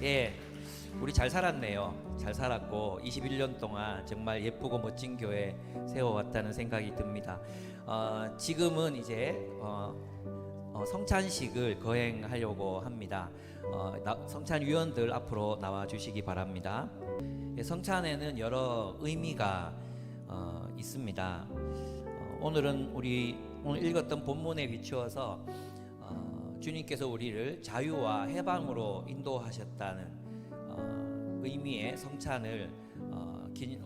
예, 우리 잘 살았네요. 잘 살았고 21년 동안 정말 예쁘고 멋진 교회 세워왔다는 생각이 듭니다. 지금은 이제 성찬식을 거행하려고 합니다. 성찬위원들 앞으로 나와 주시기 바랍니다. 예, 성찬에는 여러 의미가 있습니다. 오늘은 오늘 읽었던 본문에 비추어서 주님께서 우리를 자유와 해방으로 인도하셨다는 의미의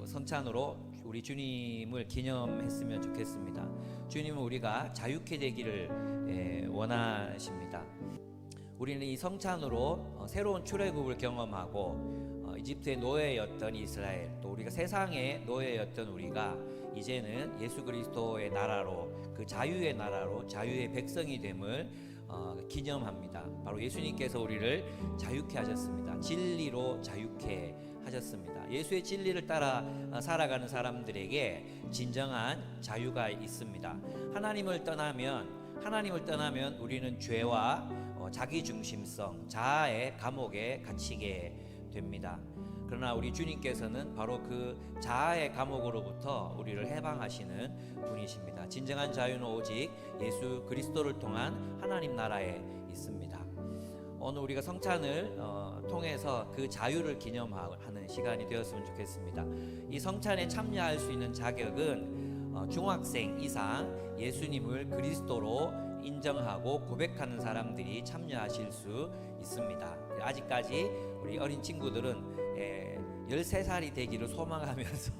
성찬으로 우리 주님을 기념했으면 좋겠습니다. 주님은 우리가 자유케 되기를 원하십니다. 우리는 이 성찬으로 새로운 출애굽을 경험하고 이집트의 노예였던 이스라엘, 또 우리가 세상의 노예였던 우리가 이제는 예수 그리스도의 나라로, 그 자유의 나라로 자유의 백성이 됨을 기념합니다. 바로 예수님께서 우리를 자유케 하셨습니다. 진리로 자유케 하셨습니다. 예수의 진리를 따라 살아가는 사람들에게 진정한 자유가 있습니다. 하나님을 떠나면 우리는 죄와 자기중심성, 자아의 감옥에 갇히게 됩니다. 그러나 우리 주님께서는 바로 그 자아의 감옥으로부터 우리를 해방하시는 분이십니다. 진정한 자유는 오직 예수 그리스도를 통한 하나님 나라에 있습니다. 오늘 우리가 성찬을 통해서 그 자유를 기념하는 시간이 되었으면 좋겠습니다. 이 성찬에 참여할 수 있는 자격은 중학생 이상 예수님을 그리스도로 인정하고 고백하는 사람들이 참여하실 수 있습니다. 아직까지 우리 어린 친구들은 13살이 되기를 소망하면서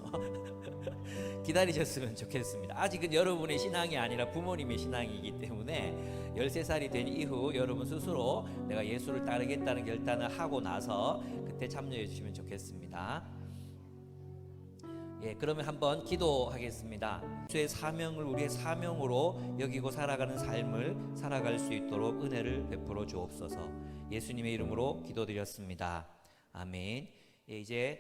기다리셨으면 좋겠습니다. 아직은 여러분의 신앙이 아니라 부모님의 신앙이기 때문에 13살이 된 이후 여러분 스스로 내가 예수를 따르겠다는 결단을 하고 나서 그때 참여해 주시면 좋겠습니다. 그러면 한번 기도하겠습니다. 예수의 사명을 우리의 사명으로 여기고 살아가는 삶을 살아갈 수 있도록 은혜를 베풀어 주옵소서. 예수님의 이름으로 기도드렸습니다. 아멘. 이제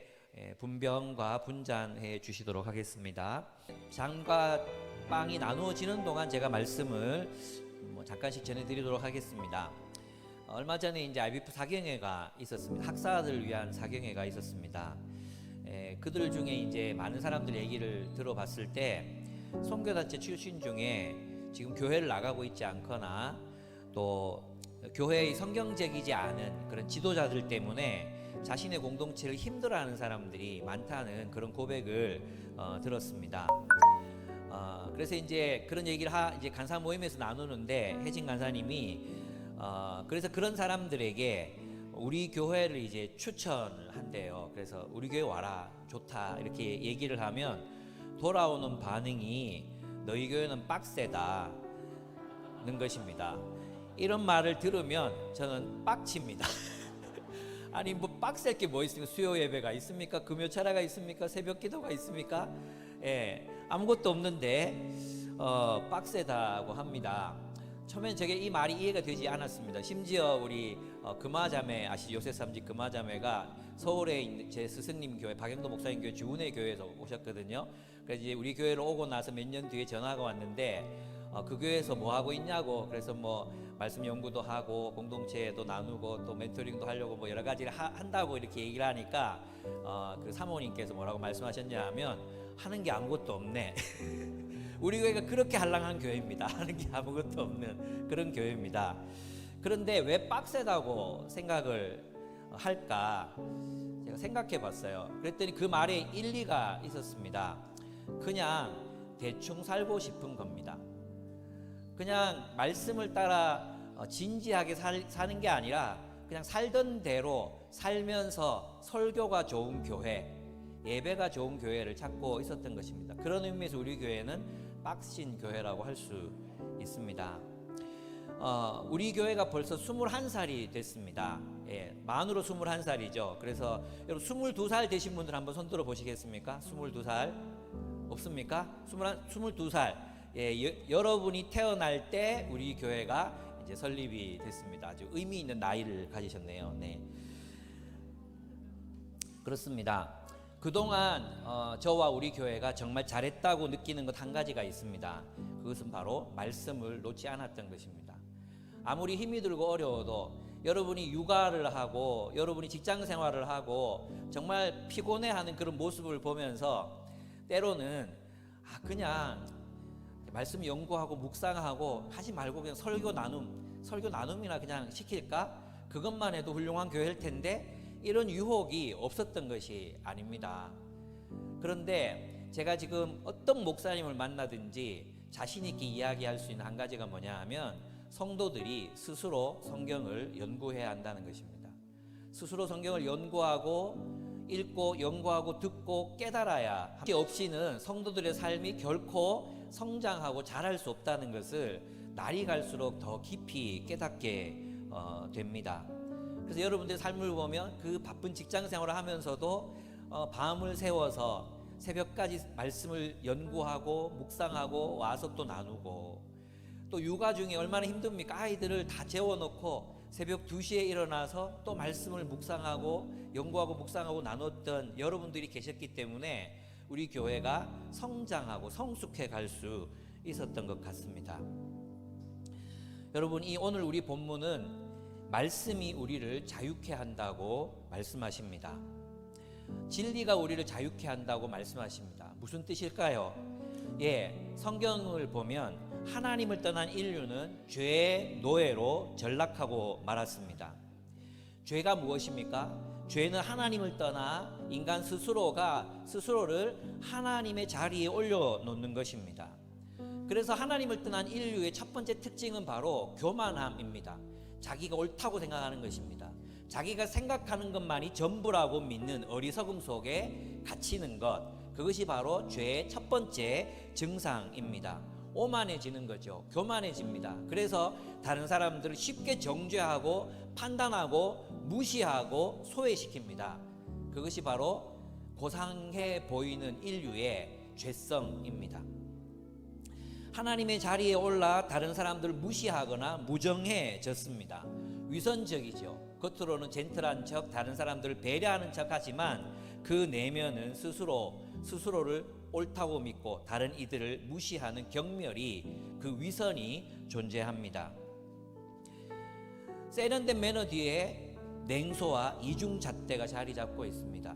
분병과 분잔해 주시도록 하겠습니다. 잔과 빵이 나누어지는 동안 제가 말씀을 잠깐씩 전해드리도록 하겠습니다. 얼마 전에 이제 IBF 사경회가 있었습니다. 학사들을 위한 사경회가 있었습니다. 그들 중에 이제 많은 사람들 얘기를 들어봤을 때 선교단체 출신 중에 지금 교회를 나가고 있지 않거나 또 교회의 성경적이지 않은 그런 지도자들 때문에 자신의 공동체를 힘들어하는 사람들이 많다는 그런 고백을 들었습니다. 그래서 이제 그런 얘기를 이제 간사 모임에서 나누는데 혜진 간사님이 그래서 그런 사람들에게 우리 교회를 이제 추천한대요. 그래서 우리 교회 와라, 좋다 이렇게 얘기를 하면 돌아오는 반응이 너희 교회는 빡세다는 것입니다. 이런 말을 들으면 저는 빡칩니다. 아니 뭐 빡셀 게 뭐 있습니까? 수요 예배가 있습니까? 금요 차례가 있습니까? 새벽 기도가 있습니까? 아무것도 없는데 빡세다고 합니다. 처음엔 저게 이 말이 이해가 되지 않았습니다. 심지어 우리 금화자매 아시죠? 요셉삼집 금화자매가 서울에 있는 제 스승님 교회 박영도 목사님 교회 주은혜 교회에서 오셨거든요. 그래서 이제 우리 교회로 오고 나서 몇 년 뒤에 전화가 왔는데 그 교회에서 뭐 하고 있냐고, 그래서 뭐 말씀 연구도 하고 공동체도 나누고 또 멘토링도 하려고 뭐 여러 가지를 한다고 이렇게 얘기를 하니까 그 사모님께서 뭐라고 말씀하셨냐 하면 하는 게 아무것도 없네. 우리 교회가 그렇게 한랑한 교회입니다. 하는 게 아무것도 없는 그런 교회입니다. 그런데 왜 빡세다고 생각을 할까 제가 생각해 봤어요. 그랬더니 그 말에 일리가 있었습니다. 그냥 대충 살고 싶은 겁니다. 그냥 말씀을 따라 진지하게 사는 게 아니라 그냥 살던 대로 살면서 설교가 좋은 교회, 예배가 좋은 교회를 찾고 있었던 것입니다. 그런 의미에서 우리 교회는 빡신 교회라고 할 수 있습니다. 우리 교회가 벌써 21살이 됐습니다. 만으로 21살이죠. 그래서 여러분 22살 되신 분들 한번 손 들어 보시겠습니까? 22살 없습니까? 22살. 여러분이 태어날 때 우리 교회가 이제 설립이 됐습니다. 아주 의미 있는 나이를 가지셨네요. 네. 그렇습니다. 그동안 저와 우리 교회가 정말 잘했다고 느끼는 것 한 가지가 있습니다. 그것은 바로 말씀을 놓지 않았던 것입니다. 아무리 힘이 들고 어려워도 여러분이 육아를 하고 여러분이 직장 생활을 하고 정말 피곤해하는 그런 모습을 보면서 때로는 그냥 말씀 연구하고 묵상하고 하지 말고 그냥 설교 나눔이나 그냥 시킬까? 그것만 해도 훌륭한 교회일 텐데 이런 유혹이 없었던 것이 아닙니다. 그런데 제가 지금 어떤 목사님을 만나든지 자신 있게 이야기할 수 있는 한 가지가 뭐냐 하면 성도들이 스스로 성경을 연구해야 한다는 것입니다. 스스로 성경을 연구하고 읽고 연구하고 듣고 깨달아야 함께 없이는 성도들의 삶이 결코 성장하고 자랄 수 없다는 것을 날이 갈수록 더 깊이 깨닫게 됩니다. 그래서 여러분들의 삶을 보면 그 바쁜 직장 생활을 하면서도 밤을 새워서 새벽까지 말씀을 연구하고 묵상하고 와서 또 나누고, 또 육아 중에 얼마나 힘듭니까? 아이들을 다 재워놓고 새벽 2시에 일어나서 또 말씀을 묵상하고 연구하고 묵상하고 나눴던 여러분들이 계셨기 때문에 우리 교회가 성장하고 성숙해 갈 수 있었던 것 같습니다. 여러분, 오늘 우리 본문은 말씀이 우리를 자유케 한다고 말씀하십니다. 진리가 우리를 자유케 한다고 말씀하십니다. 무슨 뜻일까요? 성경을 보면 하나님을 떠난 인류는 죄의 노예로 전락하고 말았습니다. 죄가 무엇입니까? 죄는 하나님을 떠나 인간 스스로를 하나님의 자리에 올려놓는 것입니다. 그래서 하나님을 떠난 인류의 첫 번째 특징은 바로 교만함입니다. 자기가 옳다고 생각하는 것입니다. 자기가 생각하는 것만이 전부라고 믿는 어리석음 속에 갇히는 것, 그것이 바로 죄의 첫 번째 증상입니다. 오만해지는 거죠. 교만해집니다. 그래서 다른 사람들을 쉽게 정죄하고 판단하고 무시하고 소외시킵니다. 그것이 바로 고상해 보이는 인류의 죄성입니다. 하나님의 자리에 올라 다른 사람들을 무시하거나 무정해졌습니다. 위선적이죠. 겉으로는 젠틀한 척, 다른 사람들을 배려하는 척 하지만 그 내면은 스스로를 옳다고 믿고 다른 이들을 무시하는 경멸이, 그 위선이 존재합니다. 세련된 매너 뒤에 냉소와 이중잣대가 자리 잡고 있습니다.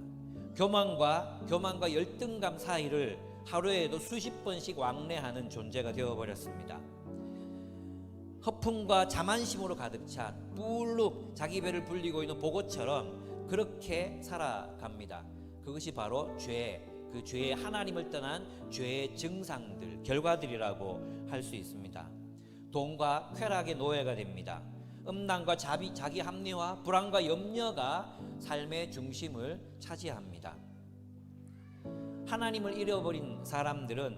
교만과 열등감 사이를 하루에도 수십 번씩 왕래하는 존재가 되어버렸습니다. 허풍과 자만심으로 가득 찬 뿔룩 자기 배를 불리고 있는 보고처럼 그렇게 살아갑니다. 그것이 바로 그 죄의 하나님을 떠난 죄의 증상들, 결과들이라고 할 수 있습니다. 돈과 쾌락의 노예가 됩니다. 음란과 자기 합리화, 불안과 염려가 삶의 중심을 차지합니다. 하나님을 잃어버린 사람들은,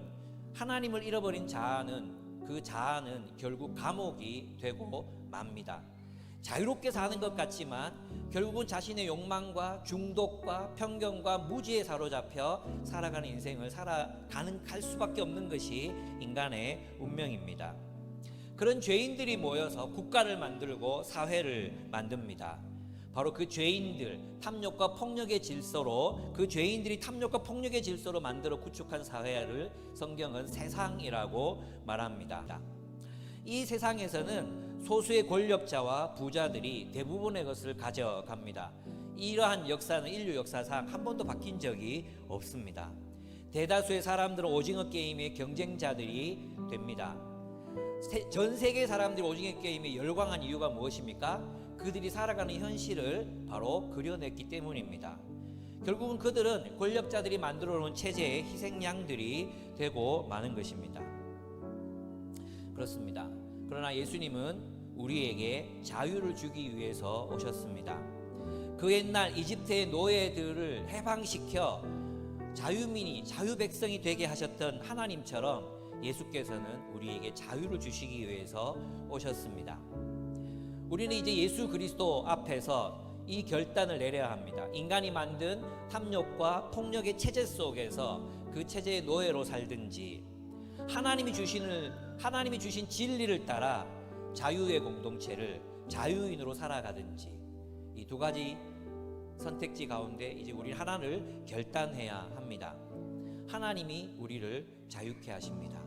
하나님을 잃어버린 그 자아는 결국 감옥이 되고 맙니다. 자유롭게 사는 것 같지만 결국은 자신의 욕망과 중독과 편견과 무지에 사로잡혀 살아가는 인생을 갈 수밖에 없는 것이 인간의 운명입니다. 그런 죄인들이 모여서 국가를 만들고 사회를 만듭니다. 바로 그 죄인들, 탐욕과 폭력의 질서로, 그 죄인들이 탐욕과 폭력의 질서로 만들어 구축한 사회를 성경은 세상이라고 말합니다. 이 세상에서는 소수의 권력자와 부자들이 대부분의 것을 가져갑니다. 이러한 역사는 인류 역사상 한 번도 바뀐 적이 없습니다. 대다수의 사람들은 오징어 게임의 경쟁자들이 됩니다. 전 세계 사람들이 오징어 게임에 열광한 이유가 무엇입니까? 그들이 살아가는 현실을 바로 그려냈기 때문입니다. 결국은 그들은 권력자들이 만들어 놓은 체제의 희생양들이 되고 마는 것입니다. 그렇습니다. 그러나 예수님은 우리에게 자유를 주기 위해서 오셨습니다. 그 옛날 이집트의 노예들을 해방시켜 자유 백성이 되게 하셨던 하나님처럼 예수께서는 우리에게 자유를 주시기 위해서 오셨습니다. 우리는 이제 예수 그리스도 앞에서 이 결단을 내려야 합니다. 인간이 만든 탐욕과 폭력의 체제 속에서 그 체제의 노예로 살든지, 하나님이 주신 진리를 따라 자유의 공동체를 자유인으로 살아가든지, 이 두 가지 선택지 가운데 이제 우리 하나를 결단해야 합니다. 하나님이 우리를 자유케 하십니다.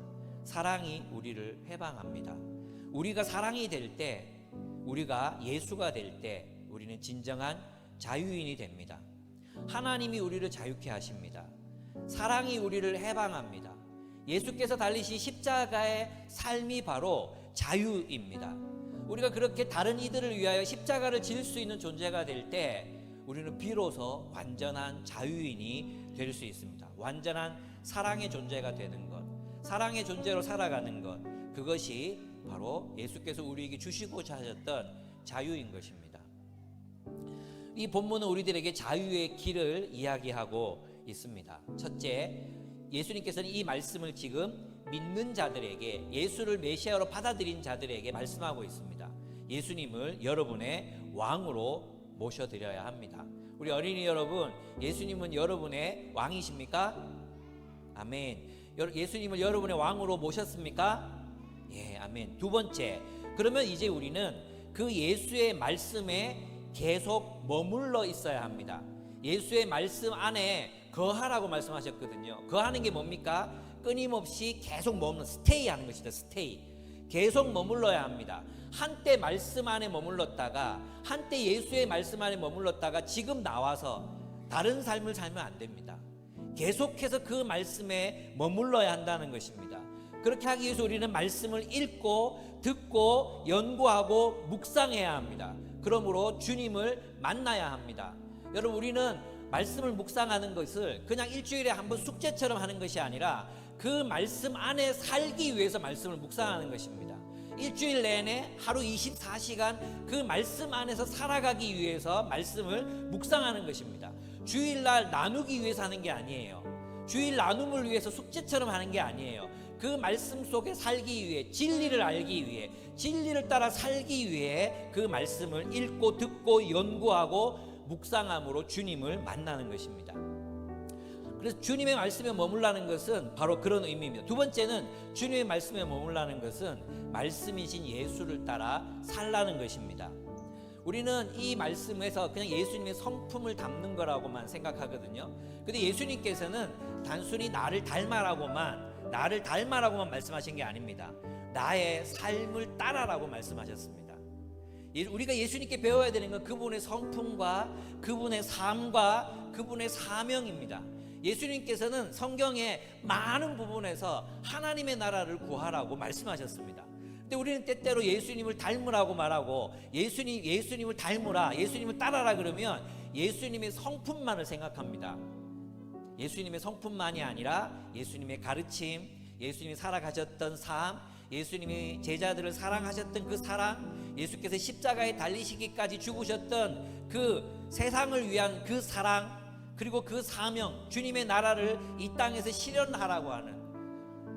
사랑이 우리를 해방합니다. 우리가 사랑이 될 때 우리가 예수가 될 때 우리는 진정한 자유인이 됩니다. 하나님이 우리를 자유케 하십니다. 사랑이 우리를 해방합니다. 예수께서 달리신 십자가의 삶이 바로 자유입니다. 우리가 그렇게 다른 이들을 위하여 십자가를 질 수 있는 존재가 될 때 우리는 비로소 완전한 자유인이 될 수 있습니다. 완전한 사랑의 존재가 되는 것, 사랑의 존재로 살아가는 것, 그것이 바로 예수께서 우리에게 주시고자 하셨던 자유인 것입니다. 이 본문은 우리들에게 자유의 길을 이야기하고 있습니다. 첫째, 예수님께서는 이 말씀을 지금 믿는 자들에게, 예수를 메시아로 받아들인 자들에게 말씀하고 있습니다. 예수님을 여러분의 왕으로 모셔드려야 합니다. 우리 어린이 여러분, 예수님은 여러분의 왕이십니까? 아멘. 예수님을 여러분의 왕으로 모셨습니까? 예, 아멘. 두 번째, 그러면 이제 우리는 그 예수의 말씀에 계속 머물러 있어야 합니다. 예수의 말씀 안에 거하라고 말씀하셨거든요. 거하는 게 뭡니까? 끊임없이 계속 머무는, 스테이 하는 것이다. 스테이. 계속 머물러야 합니다. 한때 말씀 안에 머물렀다가, 한때 예수의 말씀 안에 머물렀다가 지금 나와서 다른 삶을 살면 안 됩니다. 계속해서 그 말씀에 머물러야 한다는 것입니다. 그렇게 하기 위해서 우리는 말씀을 읽고 듣고 연구하고 묵상해야 합니다. 그러므로 주님을 만나야 합니다. 여러분, 우리는 말씀을 묵상하는 것을 그냥 일주일에 한 번 숙제처럼 하는 것이 아니라 그 말씀 안에 살기 위해서 말씀을 묵상하는 것입니다. 일주일 내내 하루 24시간 그 말씀 안에서 살아가기 위해서 말씀을 묵상하는 것입니다. 주일날 나누기 위해서 하는 게 아니에요. 주일 나눔을 위해서 숙제처럼 하는 게 아니에요. 그 말씀 속에 살기 위해, 진리를 알기 위해, 진리를 따라 살기 위해 그 말씀을 읽고 듣고 연구하고 묵상함으로 주님을 만나는 것입니다. 그래서 주님의 말씀에 머물라는 것은 바로 그런 의미입니다. 두 번째는 주님의 말씀에 머물라는 것은 말씀이신 예수를 따라 살라는 것입니다. 우리는 이 말씀에서 그냥 예수님의 성품을 담는 거라고만 생각하거든요. 근데 예수님께서는 단순히 나를 닮아라고만 말씀하신 게 아닙니다. 나의 삶을 따라라고 말씀하셨습니다. 우리가 예수님께 배워야 되는 건 그분의 성품과 그분의 삶과 그분의 사명입니다. 예수님께서는 성경의 많은 부분에서 하나님의 나라를 구하라고 말씀하셨습니다. 근데 우리는 때때로 예수님을 닮으라고 말하고 예수님을 닮으라, 예수님을 따라라 그러면 예수님의 성품만을 생각합니다. 예수님의 성품만이 아니라 예수님의 가르침, 예수님이 살아가셨던 삶, 예수님이 제자들을 사랑하셨던 그 사랑, 예수께서 십자가에 달리시기까지 죽으셨던 그 세상을 위한 그 사랑, 그리고 그 사명, 주님의 나라를 이 땅에서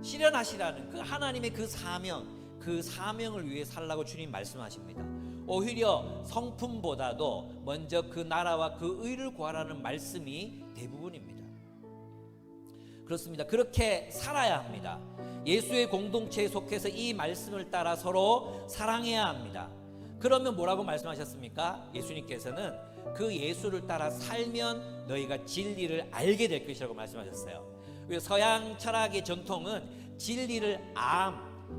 실현하시라는 그 하나님의 그 사명을 위해 살라고 주님 말씀하십니다. 오히려 성품보다도 먼저 그 나라와 그 의를 구하라는 말씀이 대부분입니다. 그렇습니다. 그렇게 살아야 합니다. 예수의 공동체에 속해서 이 말씀을 따라 서로 사랑해야 합니다. 그러면 뭐라고 말씀하셨습니까? 예수님께서는 그 예수를 따라 살면 너희가 진리를 알게 될 것이라고 말씀하셨어요. 서양 철학의 전통은 진리를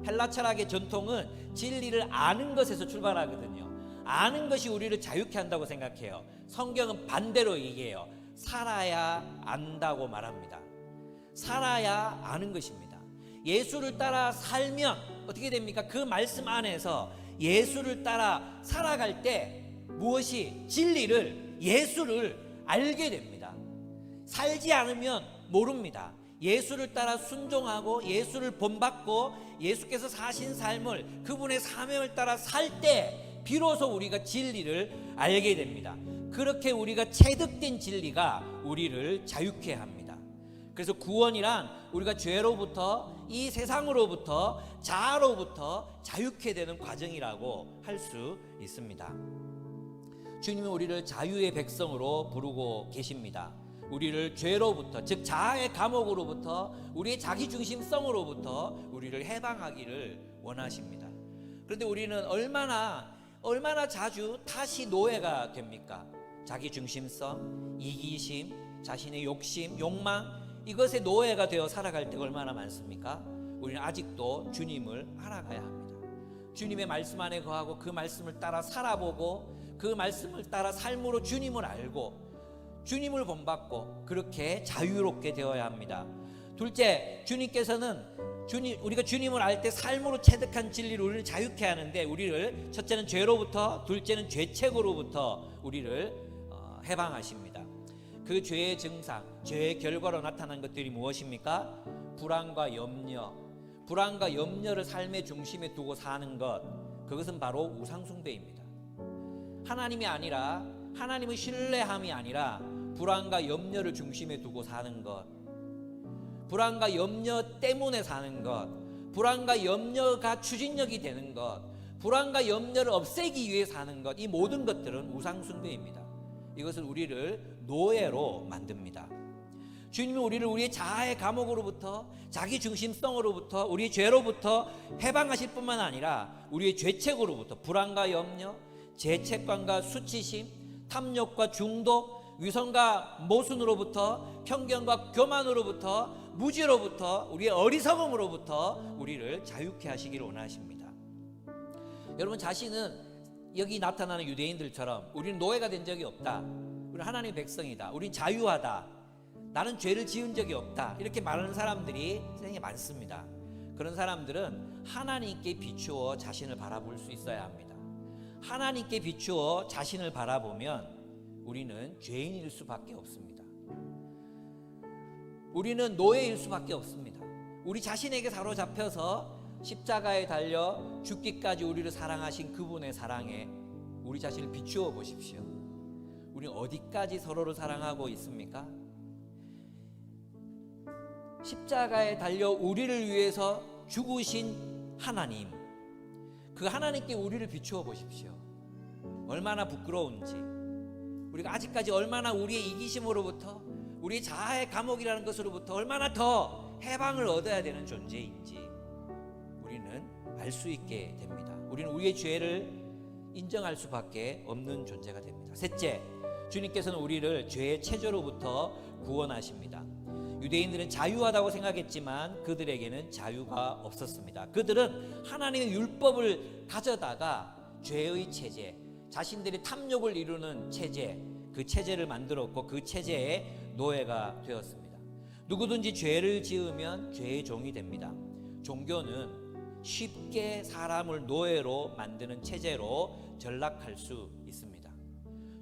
헬라 철학의 전통은 진리를 아는 것에서 출발하거든요. 아는 것이 우리를 자유케 한다고 생각해요. 성경은 반대로 얘기해요. 살아야 안다고 말합니다. 살아야 아는 것입니다. 예수를 따라 살면 어떻게 됩니까? 그 말씀 안에서 예수를 따라 살아갈 때 무엇이 진리를, 예수를 알게 됩니다. 살지 않으면 모릅니다. 예수를 따라 순종하고 예수를 본받고 예수께서 사신 삶을, 그분의 사명을 따라 살 때 비로소 우리가 진리를 알게 됩니다. 그렇게 우리가 체득된 진리가 우리를 자유케 합니다. 그래서 구원이란 우리가 죄로부터, 이 세상으로부터, 자아로부터 자유케 되는 과정이라고 할 수 있습니다. 주님은 우리를 자유의 백성으로 부르고 계십니다. 우리를 죄로부터, 즉 자아의 감옥으로부터, 우리의 자기중심성으로부터 우리를 해방하기를 원하십니다. 그런데 우리는 얼마나 자주 다시 노예가 됩니까? 자기중심성, 이기심, 자신의 욕심, 욕망, 이것에 노예가 되어 살아갈 때가 얼마나 많습니까? 우리는 아직도 주님을 알아가야 합니다. 주님의 말씀 안에 거하고 그 말씀을 따라 살아보고 그 말씀을 따라 삶으로 주님을 알고 주님을 본받고 그렇게 자유롭게 되어야 합니다. 둘째, 주님께서는 우리가 주님을 알 때 삶으로 체득한 진리를 우리를 자유케 하는데 우리를 첫째는 죄로부터, 둘째는 죄책으로부터 우리를 해방하십니다. 그 죄의 증상, 죄의 결과로 나타난 것들이 무엇입니까? 불안과 염려, 불안과 염려를 삶의 중심에 두고 사는 것, 그것은 바로 우상숭배입니다. 하나님이 아니라, 하나님을 신뢰함이 아니라 불안과 염려를 중심에 두고 사는 것, 불안과 염려 때문에 사는 것, 불안과 염려가 추진력이 되는 것, 불안과 염려를 없애기 위해 사는 것, 이 모든 것들은 우상숭배입니다. 이것은 우리를 노예로 만듭니다. 주님이 우리를 우리의 자아의 감옥으로부터, 자기 중심성으로부터, 우리의 죄로부터 해방하실 뿐만 아니라 우리의 죄책으로부터, 불안과 염려, 죄책감과 수치심, 탐욕과 중독, 위선과 모순으로부터, 편견과 교만으로부터, 무지로부터, 우리의 어리석음으로부터 우리를 자유케 하시기를 원하십니다. 여러분 자신은 여기 나타나는 유대인들처럼 우리는 노예가 된 적이 없다, 우리는 하나님의 백성이다, 우리는 자유하다, 나는 죄를 지은 적이 없다, 이렇게 말하는 사람들이 세상에 많습니다. 그런 사람들은 하나님께 비추어 자신을 바라볼 수 있어야 합니다. 하나님께 비추어 자신을 바라보면 우리는 죄인일 수밖에 없습니다. 우리는 노예일 수밖에 없습니다. 우리 자신에게 사로잡혀서 십자가에 달려 죽기까지 우리를 사랑하신 그분의 사랑에 우리 자신을 비추어 보십시오. 우리는 어디까지 서로를 사랑하고 있습니까? 십자가에 달려 우리를 위해서 죽으신 하나님, 그 하나님께 우리를 비추어 보십시오. 얼마나 부끄러운지, 우리가 아직까지 얼마나 우리의 이기심으로부터, 우리의 자아의 감옥이라는 것으로부터 얼마나 더 해방을 얻어야 되는 존재인지 우리는 알 수 있게 됩니다. 우리는 우리의 죄를 인정할 수밖에 없는 존재가 됩니다. 셋째, 주님께서는 우리를 죄의 체조로부터 구원하십니다. 유대인들은 자유하다고 생각했지만 그들에게는 자유가 없었습니다. 그들은 하나님의 율법을 가져다가 죄의 체제, 자신들의 탐욕을 이루는 체제, 그 체제를 만들었고 그 체제의 노예가 되었습니다. 누구든지 죄를 지으면 죄의 종이 됩니다. 종교는 쉽게 사람을 노예로 만드는 체제로 전락할 수 있습니다.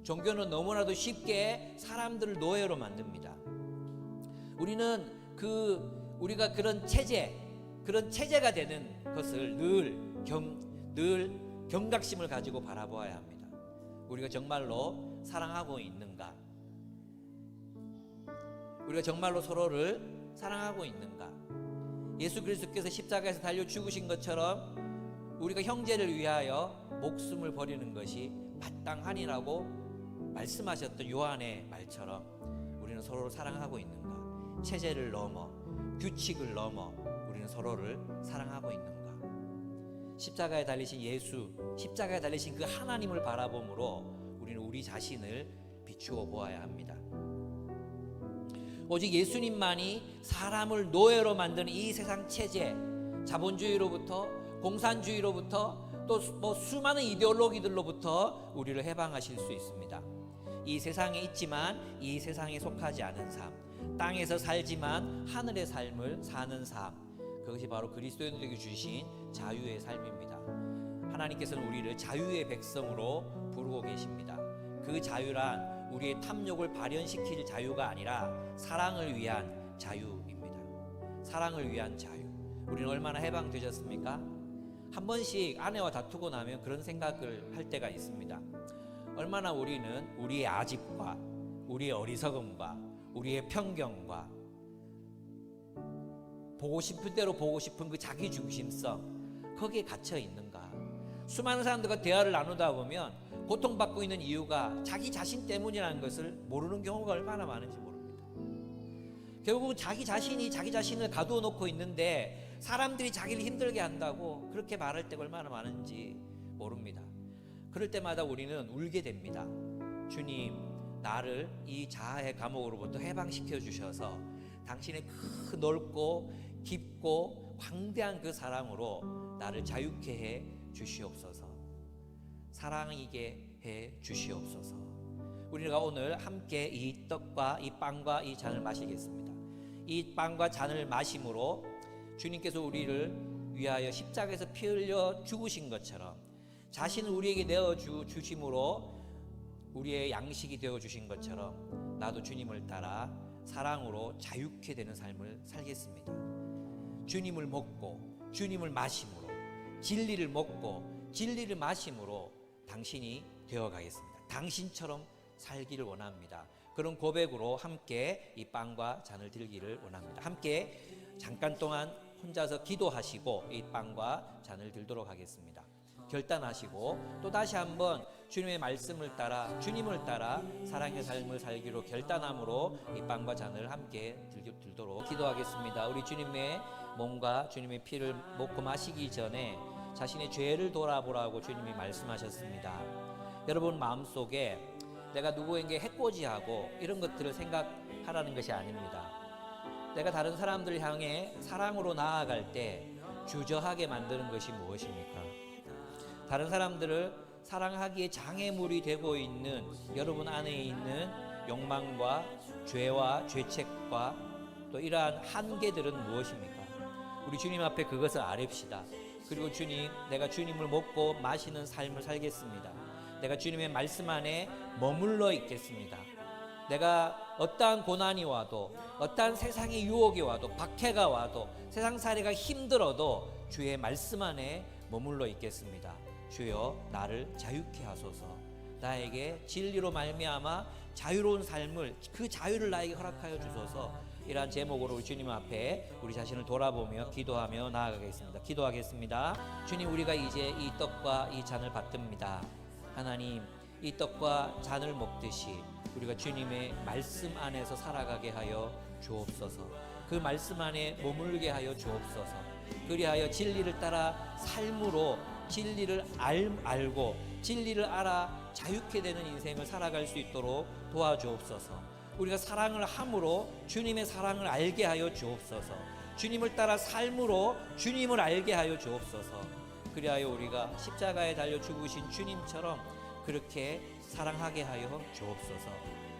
종교는 너무나도 쉽게 사람들을 노예로 만듭니다. 우리는 우리가 그런 체제가 되는 것을 늘 경각심을 가지고 바라보아야 합니다. 우리가 정말로 사랑하고 있는가? 우리가 정말로 서로를 사랑하고 있는가? 예수 그리스도께서 십자가에서 달려 죽으신 것처럼 우리가 형제를 위하여 목숨을 버리는 것이 마땅하니라고 말씀하셨던 요한의 말처럼 우리는 서로를 사랑하고 있는가? 체제를 넘어, 규칙을 넘어 우리는 서로를 사랑하고 있는가? 십자가에 달리신 예수, 십자가에 달리신 그 하나님을 바라봄으로 우리는 우리 자신을 비추어 보아야 합니다. 오직 예수님만이 사람을 노예로 만드는 이 세상 체제, 자본주의로부터, 공산주의로부터, 또 수많은 이데올로기들로부터 우리를 해방하실 수 있습니다. 이 세상에 있지만 이 세상에 속하지 않은 삶, 땅에서 살지만 하늘의 삶을 사는 삶, 그것이 바로 그리스도인들에게 주신 자유의 삶입니다. 하나님께서는 우리를 자유의 백성으로 부르고 계십니다. 그 자유란 우리의 탐욕을 발현시킬 자유가 아니라 사랑을 위한 자유입니다. 사랑을 위한 자유. 우리는 얼마나 해방되셨습니까? 한 번씩 아내와 다투고 나면 그런 생각을 할 때가 있습니다. 얼마나 우리는 우리의 아집과 우리의 어리석음과 우리의 편견과 보고 싶은 대로 보고 싶은 그 자기중심성, 거기에 갇혀 있는가? 수많은 사람들과 대화를 나누다 보면 고통받고 있는 이유가 자기 자신 때문이라는 것을 모르는 경우가 얼마나 많은지 모릅니다. 결국 자기 자신이 자기 자신을 가두어 놓고 있는데 사람들이 자기를 힘들게 한다고 그렇게 말할 때가 얼마나 많은지 모릅니다. 그럴 때마다 우리는 울게 됩니다. 주님, 나를 이 자아의 감옥으로부터 해방시켜 주셔서 당신의 그 넓고 깊고 광대한 그 사랑으로 나를 자유케 해 주시옵소서. 사랑이게 해 주시옵소서. 우리가 오늘 함께 이 떡과 이 빵과 이 잔을 마시겠습니다. 이 빵과 잔을 마심으로 주님께서 우리를 위하여 십자가에서 피 흘려 죽으신 것처럼 자신을 우리에게 내어 주심으로 우리의 양식이 되어 주신 것처럼 나도 주님을 따라 사랑으로 자유케 되는 삶을 살겠습니다. 주님을 먹고 주님을 마심으로, 진리를 먹고 진리를 마심으로 당신이 되어 가겠습니다. 당신처럼 살기를 원합니다. 그런 고백으로 함께 이 빵과 잔을 들기를 원합니다. 함께 잠깐 동안 혼자서 기도하시고 이 빵과 잔을 들도록 하겠습니다. 결단하시고 또 다시 한번 주님의 말씀을 따라, 주님을 따라 사랑의 삶을 살기로 결단함으로 이 빵과 잔을 함께 들도록 기도하겠습니다. 우리 주님의 몸과 주님의 피를 먹고 마시기 전에 자신의 죄를 돌아보라고 주님이 말씀하셨습니다. 여러분 마음속에 내가 누구에게 해코지하고 이런 것들을 생각하라는 것이 아닙니다. 내가 다른 사람들 향해 사랑으로 나아갈 때 주저하게 만드는 것이 무엇입니까? 다른 사람들을 사랑하기에 장애물이 되고 있는 여러분 안에 있는 욕망과 죄와 죄책과 또 이러한 한계들은 무엇입니까? 우리 주님 앞에 그것을 아뢰시다. 그리고 주님, 내가 주님을 먹고 마시는 삶을 살겠습니다. 내가 주님의 말씀 안에 머물러 있겠습니다. 내가 어떠한 고난이 와도, 어떠한 세상의 유혹이 와도, 박해가 와도, 세상살이가 힘들어도 주의 말씀 안에 머물러 있겠습니다. 주여 나를 자유케 하소서. 나에게 진리로 말미암아 자유로운 삶을, 그 자유를 나에게 허락하여 주소서. 이러한 제목으로 우리 주님 앞에 우리 자신을 돌아보며 기도하며 나아가겠습니다. 기도하겠습니다. 주님, 우리가 이제 이 떡과 이 잔을 받듭니다. 하나님, 이 떡과 잔을 먹듯이 우리가 주님의 말씀 안에서 살아가게 하여 주옵소서. 그 말씀 안에 머물게 하여 주옵소서. 그리하여 진리를 따라 삶으로 진리를 알고 진리를 알아 자유케 되는 인생을 살아갈 수 있도록 도와주옵소서. 우리가 사랑을 함으로 주님의 사랑을 알게 하여 주옵소서. 주님을 따라 삶으로 주님을 알게 하여 주옵소서. 그리하여 우리가 십자가에 달려 죽으신 주님처럼 그렇게 사랑하게 하여 주옵소서.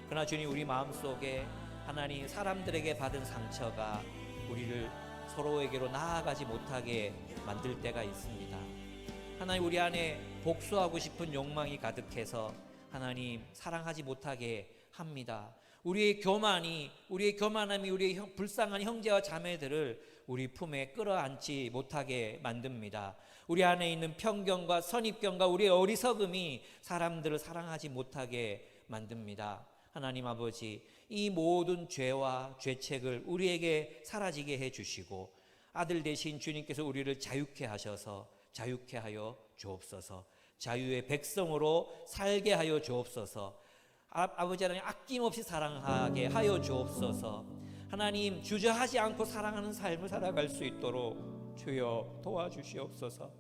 그러나 주님, 우리 마음속에 하나님 사람들에게 받은 상처가 우리를 서로에게로 나아가지 못하게 만들 때가 있습니다. 하나님, 우리 안에 복수하고 싶은 욕망이 가득해서 하나님 사랑하지 못하게 합니다. 우리의 교만함이 우리의 불쌍한 형제와 자매들을 우리 품에 끌어안지 못하게 만듭니다. 우리 안에 있는 편견과 선입견과 우리의 어리석음이 사람들을 사랑하지 못하게 만듭니다. 하나님 아버지, 이 모든 죄와 죄책을 우리에게 사라지게 해주시고 아들 되신 주님께서 우리를 자유케 하셔서 자유케 하여 주옵소서. 자유의 백성으로 살게 하여 주옵소서. 아버지 하나님, 아낌없이 사랑하게 하여 주옵소서. 하나님, 주저하지 않고 사랑하는 삶을 살아갈 수 있도록 주여 도와주시옵소서.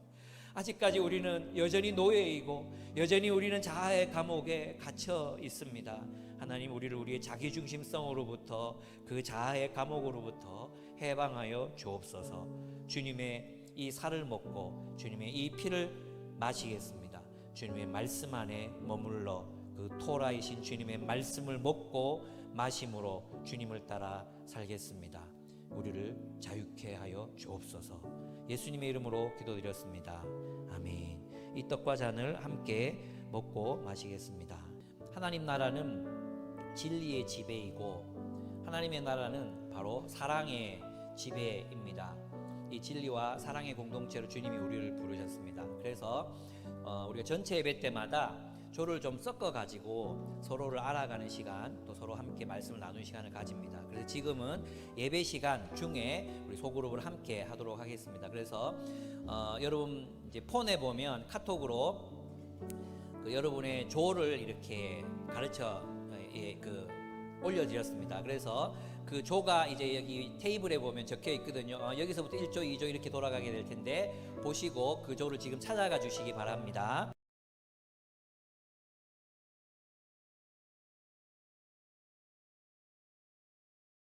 아직까지 우리는 여전히 노예이고 여전히 우리는 자아의 감옥에 갇혀 있습니다. 하나님, 우리를 우리의 자기중심성으로부터, 그 자아의 감옥으로부터 해방하여 주옵소서. 주님의 이 살을 먹고 주님의 이 피를 마시겠습니다. 주님의 말씀 안에 머물러 그 토라이신 주님의 말씀을 먹고 마심으로 주님을 따라 살겠습니다. 우리를 자유케 하여 주옵소서. 예수님의 이름으로 기도드렸습니다. 아멘. 이 떡과 잔을 함께 먹고 마시겠습니다. 하나님 나라는 진리의 지배이고 하나님의 나라는 바로 사랑의 지배입니다. 이 진리와 사랑의 공동체로 주님이 우리를 부르셨습니다. 그래서 우리가 전체 예배 때마다 조를 좀 섞어가지고 서로를 알아가는 시간, 또 서로 함께 말씀을 나누는 시간을 가집니다. 그래서 지금은 예배 시간 중에 우리 소그룹을 함께 하도록 하겠습니다. 그래서 여러분 이제 폰에 보면 카톡으로 그 여러분의 조를 이렇게 가르쳐 올려드렸습니다. 그래서 그 조가 이제 여기 테이블에 보면 적혀 있거든요. 여기서부터 1조, 2조 이렇게 돌아가게 될 텐데 보시고 그 조를 지금 찾아가 주시기 바랍니다.